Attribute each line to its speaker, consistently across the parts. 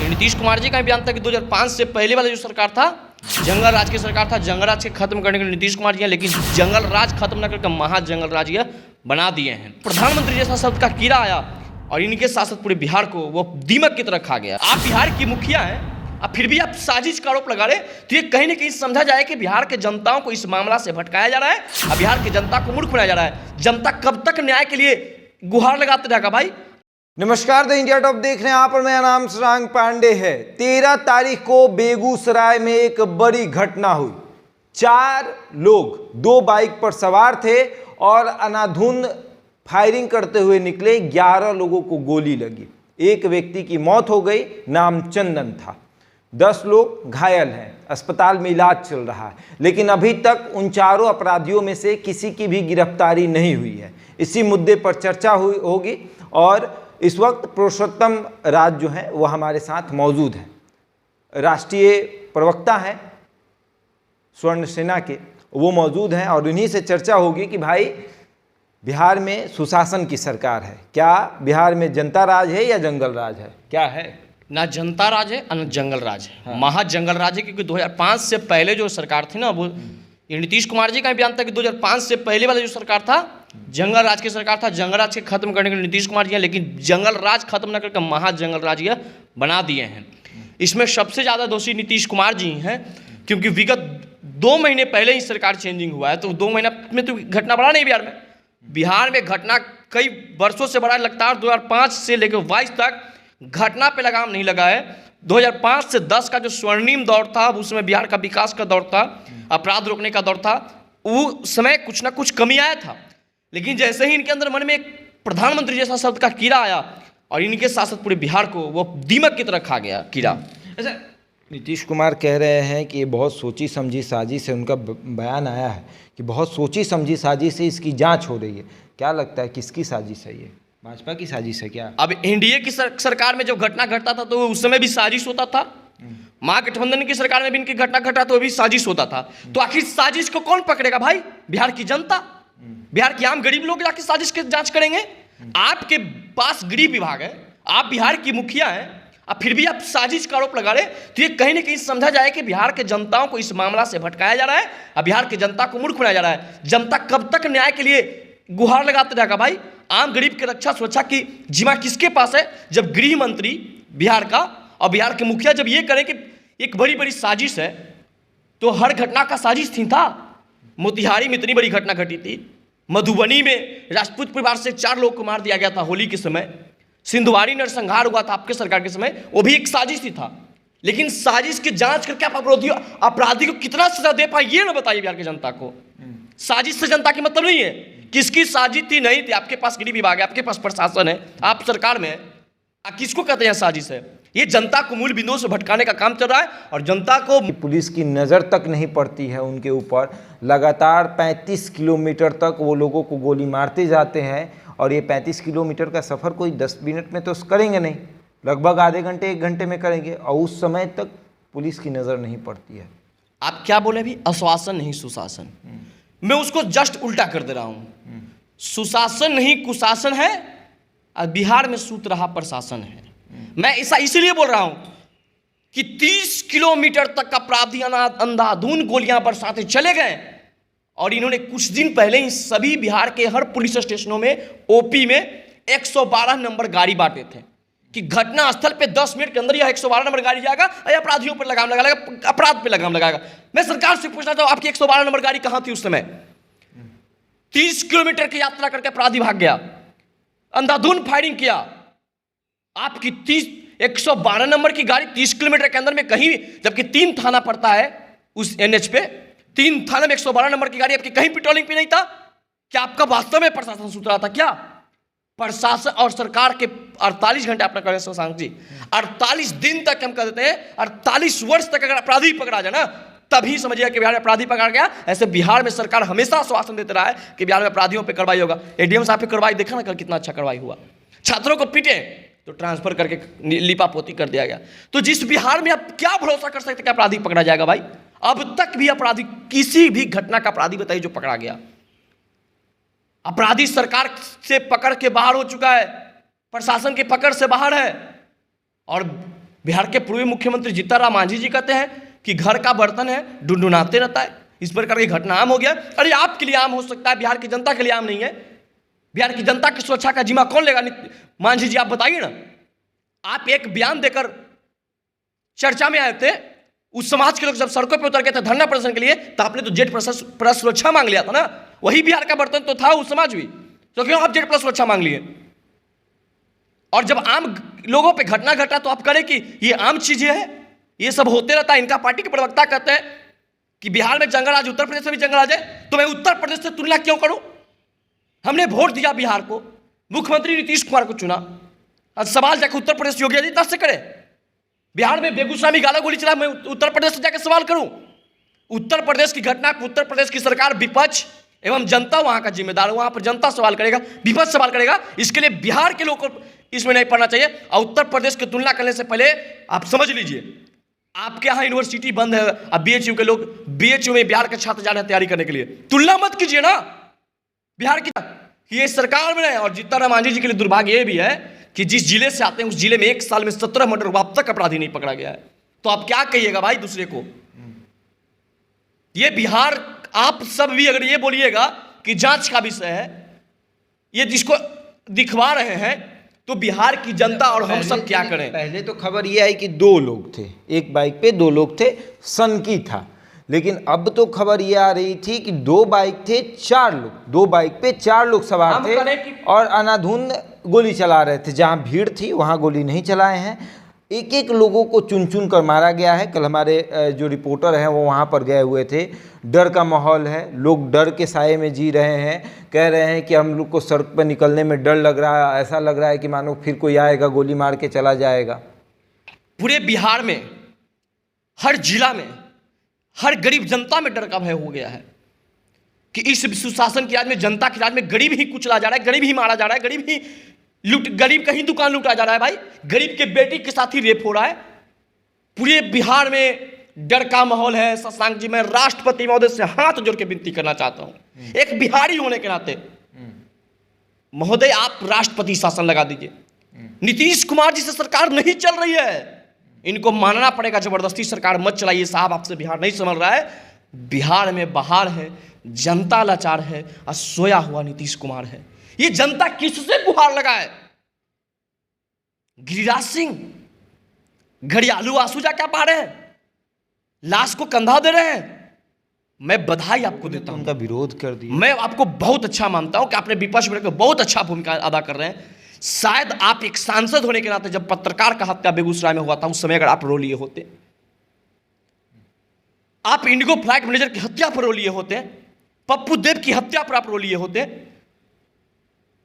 Speaker 1: ये नीतीश कुमार जी का बयान था कि 2005 से पहले वाला जो सरकार था, जंगल राज की सरकार था, जंगल राज के खत्म करने के लिए नीतीश कुमार जी हैं, लेकिन जंगल राज खत्म न करके महाजंगल राज ये बना दिए हैं। प्रधानमंत्री जैसा शब्द का कीड़ा आया और इनके शासक पूरे बिहार को वो दीमक की तरह खा गया। आप बिहार की मुखिया हैं, अब फिर भी आप साजिश का आरोप लगा रहे, तो ये कहीं ना कहीं समझा जाए कि बिहार के जनताओं को इस मामला से भटकाया जा रहा है और बिहार की जनता को मूर्ख बनाया जा रहा है। जनता कब तक न्याय के लिए गुहार लगाते रहेगा भाई?
Speaker 2: नमस्कार, द इंडिया टॉप देख रहे हैं आप और मेरा नाम सुरांग पांडे है। 13 तारीख को बेगूसराय में एक बड़ी घटना हुई। 4 लोग 2 बाइक पर सवार थे और अंधाधुंध फायरिंग करते हुए निकले। 11 लोगों को गोली लगी। एक व्यक्ति की मौत हो गई, नाम चंदन था। 10 लोग घायल हैं, अस्पताल में इलाज चल रहा है, लेकिन अभी तक उन 4 अपराधियों में से किसी की भी गिरफ्तारी नहीं हुई है। इसी मुद्दे पर चर्चा होगी और इस वक्त पुरुषोत्तम राज जो है वो हमारे साथ मौजूद हैं। राष्ट्रीय प्रवक्ता हैं स्वर्ण सेना के, वो मौजूद हैं और उन्हीं से चर्चा होगी कि भाई बिहार में सुशासन की सरकार है, क्या बिहार में जनता राज है या जंगल राज है? क्या है?
Speaker 1: ना जनता राज है ना जंगल राज है। हाँ। महाजंगल राज है, क्योंकि 2005 से पहले जो सरकार थी ना, वो ये नीतीश कुमार जी का बयान था कि 2005 से पहले वाला जो सरकार था, जंगल राज की सरकार था, जंगल राज के खत्म करने के लिए नीतीश कुमार जी हैं, लेकिन जंगल राज खत्म न करके महाजंगल राज ये बना दिए हैं। इसमें सबसे ज़्यादा दोषी नीतीश कुमार जी हैं, क्योंकि विगत 2 महीने पहले ही सरकार चेंजिंग हुआ है, तो 2 महीना में तो घटना बढ़ा नहीं बिहार में घटना कई वर्षों से बढ़ा। लगातार 2005 से लेकर 22 तक घटना पे लगाम नहीं लगा है। 2005 से 10 का जो स्वर्णिम दौर था, उसमें बिहार का विकास का दौर था, अपराध रोकने का दौर था, उस समय कुछ ना कुछ कमी आया था। लेकिन जैसे ही इनके अंदर मन में एक प्रधानमंत्री जैसा शब्द का कीड़ा आया और इनके शासक पूरे बिहार को वो दीमक की तरह खा गया कीड़ा।
Speaker 2: अच्छा, नीतीश कुमार कह रहे हैं कि ये बहुत सोची समझी साजिश है। उनका बयान आया है कि बहुत सोची समझी साजिश से इसकी जांच हो रही है। क्या लगता है किसकी साजिश है ये? भाजपा की साजिश है क्या?
Speaker 1: अब एनडीए की सरकार में जब घटना घटता था तो उस समय भी साजिश होता था। महागठबंधन की सरकार में भी इनकी घटना घटा तो भी साजिश होता था। तो आखिर साजिश को कौन पकड़ेगा भाई? बिहार की जनता, बिहार के आम गरीब लोग जाके साजिश की जांच करेंगे? आपके पास गृह विभाग है, आप बिहार की मुखिया हैं, अब फिर भी आप साजिश का आरोप लगा रहे, तो ये कहीं ना कहीं समझा जाए कि बिहार के जनताओं को इस मामला से भटकाया जा रहा है और बिहार की जनता को मूर्ख बनाया जा रहा है। जनता कब तक न्याय के लिए गुहार लगाते रहेगा भाई? आम गरीब की रक्षा सुरक्षा की जिम्मा किसके पास है, जब गृह मंत्री बिहार का और बिहार के मुखिया जब ये करें कि एक बड़ी बड़ी साजिश है, तो हर घटना का साजिश थी था। मोतिहारी में इतनी बड़ी घटना घटी थी, मधुबनी में राजपूत परिवार से 4 लोग को मार दिया गया था होली के समय, सिंधुवाड़ी नरसंहार हुआ था आपके सरकार के समय, वो भी एक साजिश ही था। लेकिन साजिश की जांच करके आप अपराधी को कितना सजा दे पाए ये ना बताइए बिहार की जनता को। साजिश से जनता की मतलब नहीं है किसकी साजिश थी नहीं थी। आपके पास गृह विभाग है, आपके पास प्रशासन है, आप सरकार में है, किसको कहते हैं साजिश है? ये जनता को मूल बिंदुओं से भटकाने का काम चल रहा है और जनता को
Speaker 2: पुलिस की नज़र तक नहीं पड़ती है उनके ऊपर। लगातार 35 किलोमीटर तक वो लोगों को गोली मारते जाते हैं और ये 35 किलोमीटर का सफ़र कोई 10 मिनट में तो करेंगे नहीं, लगभग आधे घंटे 1 घंटे में करेंगे और उस समय तक पुलिस की नज़र नहीं पड़ती है।
Speaker 1: आप क्या बोले अभी? आश्वासन नहीं सुशासन। मैं उसको जस्ट उल्टा कर दे रहा हूँ। सुशासन नहीं कुशासन है और बिहार में सूत रहा प्रशासन है। मैं ऐसा इसलिए बोल रहा हूं कि 30 किलोमीटर तक अपराधी अंधाधुंध गोलियां बरसाते चले गए और इन्होंने कुछ दिन पहले ही सभी बिहार के हर पुलिस स्टेशनों में ओपी में 112 नंबर गाड़ी बांटे थे कि घटना स्थल पे 10 मिनट के अंदर यह 112 नंबर गाड़ी जाएगा और अपराधियों पर लगाम लगाएगा, अपराध पे लगाम लगाएगा। मैं सरकार से पूछना चाहूँ, आपकी 112 नंबर गाड़ी कहां थी उस समय? 30 किलोमीटर की यात्रा करके अपराधी भाग गया, अंधाधुंध फायरिंग किया। आपकी 112 नंबर की गाड़ी 30 किलोमीटर के अंदर में कहीं, जबकि 3 थाना पड़ता है उस एनएच पे, 3 थाने में 112 नंबर की गाड़ी आपकी कहीं पेट्रोलिंग पे नहीं था? क्या आपका वास्तव में प्रशासन सूत रहा था क्या? प्रशासन और सरकार के 48 घंटे आपने कहा शशांक जी, 48 दिन तक हम कह देते हैं, 48 वर्ष तक अगर अपराधी पकड़ा जाए ना, तभी समझिए कि बिहार में अपराधी पकड़ा गया। ऐसे बिहार में सरकार हमेशा आश्वासन देते रहा है कि बिहार में अपराधियों पे कार्रवाई होगा। एडीएम साहब पे कार्रवाई देखा ना कल कितना अच्छा कार्रवाई हुआ। छात्रों को पीटे तो ट्रांसफर करके लिपापोती कर दिया गया। तो जिस बिहार में आप क्या भरोसा कर सकते कि अपराधी पकड़ा जाएगा भाई? अब तक भी अपराधी, किसी भी घटना का अपराधी बताइए जो पकड़ा गया? अपराधी सरकार से पकड़ के बाहर हो चुका है, प्रशासन की पकड़ से बाहर है और बिहार के पूर्व मुख्यमंत्री जीतन राम मांझी जी कहते हैं कि घर का बर्तन है डुनडुनाते रहता है। इस प्रकार की घटना आम हो गया। अरे आपके लिए आम हो सकता है, बिहार की जनता के लिए आम नहीं है। बिहार की जनता की सुरक्षा का जिम्मा कौन लेगा? मांझी जी आप बताइए ना। आप एक बयान देकर चर्चा में आए थे, उस समाज के लोग जब सड़कों पर उतर गए थे धरना प्रदर्शन के लिए, तो आपने तो जेड प्लस सुरक्षा मांग लिया था ना। वही बिहार का बर्तन तो था उस समाज भी, तो क्यों आप जेड प्लस सुरक्षा मांग लिए? और जब आम लोगों पे घटना घटा तो आप करें कि ये आम चीजें हैं, ये सब होते रहता है। इनका पार्टी के प्रवक्ता कहते हैं कि बिहार में जंगल राज, उत्तर प्रदेश में भी जंगल राज है, तो मैं उत्तर प्रदेश से तुलना क्यों करूं? हमने वोट दिया बिहार को, मुख्यमंत्री नीतीश कुमार को चुना, आज सवाल जाकर उत्तर प्रदेश योगी आदित्यनाथ से करे। बिहार में बेगूसराय में गाला गोली चला, मैं उत्तर प्रदेश से जाकर सवाल करूं? उत्तर प्रदेश की घटना, उत्तर प्रदेश की सरकार, विपक्ष एवं जनता वहां का जिम्मेदार, वहां पर जनता सवाल करेगा, विपक्ष सवाल करेगा। इसके लिए बिहार के लोगों को इसमें नहीं पढ़ना चाहिए। और उत्तर प्रदेश की तुलना करने से पहले आप समझ लीजिए, आपके यहाँ यूनिवर्सिटी बंद है, अब बीएचयू के लोग, बीएचयू में बिहार के छात्र जा रहे हैं तैयारी करने के लिए, तुलना मत कीजिए ना बिहार की। ये सरकार में है। और जीतन राम मांझी जी के लिए दुर्भाग्य ये भी है कि जिस जिले से आते हैं उस जिले में 1 साल में 17 मर्डर हुआ, अब तक अपराधी नहीं पकड़ा गया है। तो आप क्या कहिएगा भाई दूसरे को? ये बिहार, आप सब भी अगर ये बोलिएगा कि जांच का विषय है, ये जिसको दिखवा रहे हैं, तो बिहार की जनता और हम सब क्या करें?
Speaker 2: पहले तो खबर ये आई कि 2 लोग थे, एक बाइक पे 2 लोग थे, सनकी था। लेकिन अब तो खबर ये आ रही थी कि 2 बाइक थे, 4 लोग, 2 बाइक पे 4 लोग सवार थे और अनाधुंध गोली चला रहे थे। जहां भीड़ थी वहां गोली नहीं चलाए हैं। एक एक लोगों को चुन चुन कर मारा गया है। कल हमारे जो रिपोर्टर हैं वो वहाँ पर गए हुए थे। डर का माहौल है, लोग डर के साए में जी रहे हैं। कह रहे हैं कि हम लोग को सड़क पर निकलने में डर लग रहा है, ऐसा लग रहा है कि मानो फिर कोई आएगा गोली मार के चला जाएगा।
Speaker 1: पूरे बिहार में, हर जिला में, हर गरीब जनता में डर का भय हो गया है कि इस सुशासन की राज में, जनता की राज में गरीब ही कुचला जा रहा है, गरीब ही मारा जा रहा है, गरीब कहीं दुकान लूटा जा रहा है भाई, गरीब के बेटी के साथ ही रेप हो रहा है। पूरे बिहार में डर का माहौल है। शशांक जी, मैं राष्ट्रपति महोदय से हाथ जोड़ के विनती करना चाहता हूं, एक बिहारी होने के नाते, महोदय आप राष्ट्रपति शासन लगा दीजिए। नीतीश कुमार जी से सरकार नहीं चल रही है, इनको मानना पड़ेगा। जबरदस्ती सरकार मत चलाइए साहब, आपसे बिहार नहीं संभल रहा है। बिहार में बहार है, जनता लाचार है और सोया हुआ नीतीश कुमार है। ये जनता किससे गुहार लगाए? गिरिराज सिंह घड़ियालू आंसू जा क्या पा रहे हैं, लाश को कंधा दे रहे हैं। मैं बधाई आपको देता हूं,
Speaker 2: उनका विरोध कर दिया।
Speaker 1: मैं आपको बहुत अच्छा मानता हूं कि आपने विपक्ष में बहुत अच्छा भूमिका अदा कर रहे हैं। शायद आप एक सांसद होने के नाते, जब पत्रकार का हत्या बेगूसराय में हुआ था उस समय अगर आप रो लिए होते, आप इंडिगो फ्लाइट मैनेजर की हत्या पर रो लिए होते, पप्पू देव की हत्या पर आप रो लिए होते,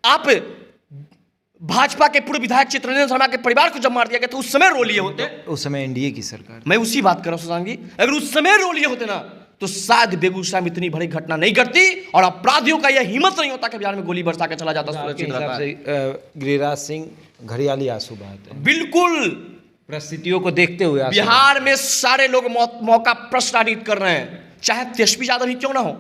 Speaker 1: आप भाजपा के पूर्व विधायक चित्ररंजन शर्मा के परिवार को जब मार दिया गया था उस समय रो लिए होते।
Speaker 2: उस समय एनडीए की सरकार,
Speaker 1: मैं उसी बात कर रहा हूं शशांक जी, अगर उस समय रो लिए होते ना तो शायद बेगूसराय में इतनी बड़ी घटना नहीं घटती और अपराधियों का यह हिम्मत नहीं होता कि बिहार में गोली बरसा के चला जाता।
Speaker 2: गिरिराज सिंह घड़ियाली आंसू बहाते हैं।
Speaker 1: बिल्कुल,
Speaker 2: परिस्थितियों को देखते हुए
Speaker 1: बिहार में सारे लोग मौका प्रश्नान्वित कर रहे हैं, चाहे तेजस्वी यादव ही क्यों ना हो।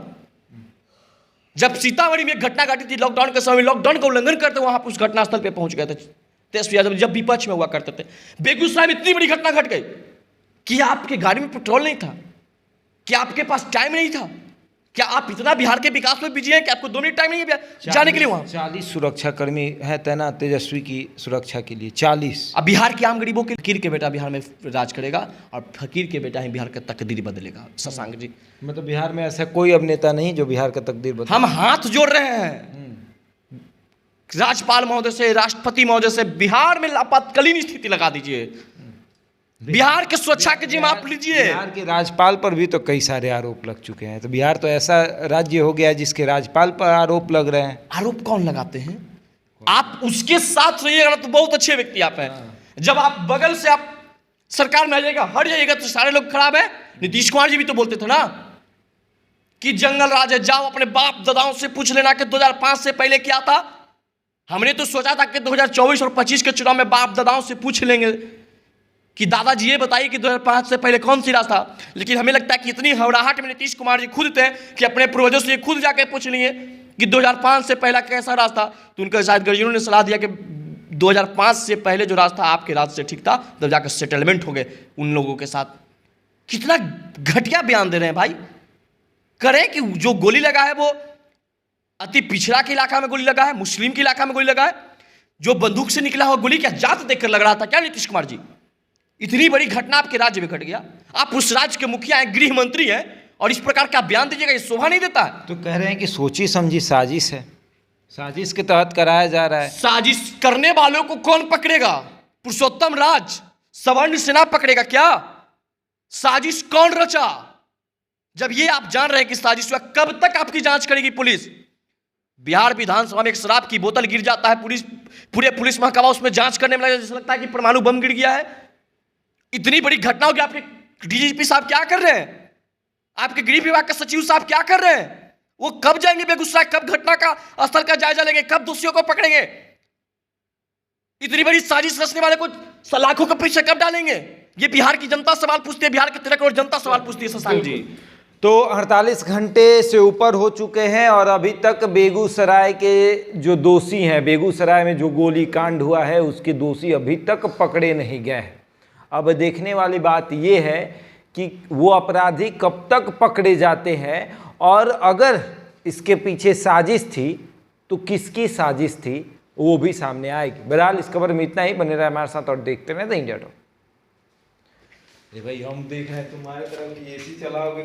Speaker 1: जब सीतामढ़ी में एक घटना घटी थी लॉकडाउन के समय, लॉकडाउन का उल्लंघन करते वहां पर उस घटनास्थल पे पहुंच गए थे तेजस्वी यादव, जब विपक्ष में हुआ करते थे। बेगूसराय में इतनी बड़ी घटना घट गई कि आपके गाड़ी में पेट्रोल नहीं था, क्या आपके पास टाइम नहीं था, क्या आप इतना बिहार के विकास में बिजी हैं कि आपको 2 मिनट टाइम नहीं है जाने के लिए वहां?
Speaker 2: 40 सुरक्षाकर्मी है तैनात तेजस्वी की सुरक्षा के लिए, 40।
Speaker 1: अब बिहार के आम गरीबों के, फकीर के बेटा बिहार में राज करेगा और फकीर के बेटा ही बिहार का तकदीर बदलेगा। शशांक जी,
Speaker 2: मतलब बिहार में ऐसा कोई अब नेता नहीं जो बिहार का तकदीर बदले।
Speaker 1: हम हाथ जोड़ रहे हैं राज्यपाल महोदय से, राष्ट्रपति महोदय से, बिहार में आपातकालीन स्थिति लगा दीजिए, बिहार के सुरक्षा के जिम्मा आप लीजिए।
Speaker 2: बिहार के राज्यपाल पर भी तो कई सारे आरोप लग चुके हैं, तो बिहार तो ऐसा राज्य हो गया जिसके राज्यपाल पर आरोप लग रहे हैं।
Speaker 1: आरोप कौन लगाते हैं? आप उसके साथ रहिएगा तो बहुत अच्छे व्यक्ति आप हैं। जब आप बगल से आप सरकार में आ जाएगा, हट जाइएगा तो सारे लोग खराब है। नीतीश कुमार जी भी तो बोलते थे ना कि जंगल राज है, जाओ अपने बाप दादाओं से पूछ लेना कि 2005 से पहले क्या था। हमने तो सोचा था कि 2024 और 25 के चुनाव में बाप दादाओं से पूछ लेंगे कि दादाजी ये बताइए कि 2005 से पहले कौन सी राज था। लेकिन हमें लगता है कि इतनी घबराहट में नीतीश कुमार जी खुद थे कि अपने पूर्वजों से खुद जाकर पूछ लिए कि 2005 से पहला कैसा राज था। तो उनका शायद गार्जियनों ने सलाह दिया कि 2005 से पहले जो राज था आपके राज से ठीक था, तब जाकर सेटलमेंट हो गए उन लोगों के साथ। कितना घटिया बयान दे रहे हैं भाई। करें कि जो गोली लगा है वो अति पिछड़ा के इलाका में गोली लगा है, मुस्लिम के इलाका में गोली लगा है। जो बंदूक से निकला हुआ गोली क्या जात देखकर लग रहा था क्या नीतीश कुमार जी? इतनी बड़ी घटना आपके राज्य में घट गया, आप उस राज्य के मुखिया हैं, गृह मंत्री हैं, और इस प्रकार का बयान दीजिएगा, ये शोभा नहीं देता है।
Speaker 2: तो कह रहे हैं कि सोची समझी साजिश है, साजिश के तहत कराया जा रहा है।
Speaker 1: साजिश करने वालों को कौन पकड़ेगा? पुरुषोत्तम राज, सवर्ण सेना पकड़ेगा क्या? साजिश कौन रचा? जब ये आप जान रहे हैं कि साजिश हुआ, कब तक आपकी जांच करेगी पुलिस? बिहार विधानसभा में एक शराब की बोतल गिर जाता है, पूरे पुलिस महकमा उसमें जांच करने में लगा, जैसे लगता है कि परमाणु बम गिर गया है। इतनी बड़ी घटना होगी, आपके डीजीपी साहब क्या कर रहे हैं? आपके गृह विभाग का सचिव साहब क्या कर रहे हैं? वो कब जाएंगे बेगूसराय, कब घटना का स्थल का जायजा लेंगे, कब दोषियों को पकड़ेंगे? इतनी बड़ी साजिश रचने वाले को सलाखों के पीछे कब डालेंगे? ये बिहार की जनता सवाल पूछती है, बिहार के 13 करोड़ जनता सवाल पूछती है शशांक जी।
Speaker 2: तो 48 घंटे से ऊपर हो चुके हैं और अभी तक बेगूसराय के जो दोषी हैं, बेगूसराय में जो गोली कांड हुआ है उसके दोषी अभी तक पकड़े नहीं गए हैं। अब देखने वाली बात ये है कि वो अपराधी कब तक पकड़े जाते हैं, और अगर इसके पीछे साजिश थी तो किसकी साजिश थी वो भी सामने आएगी। बहरहाल इस खबर में इतना ही, बने रहे हमारे साथ और देखते रहे द इंडिया टॉक।
Speaker 3: भाई हम देख रहे हैं तुम्हारे तरफ एसी चलाओगे।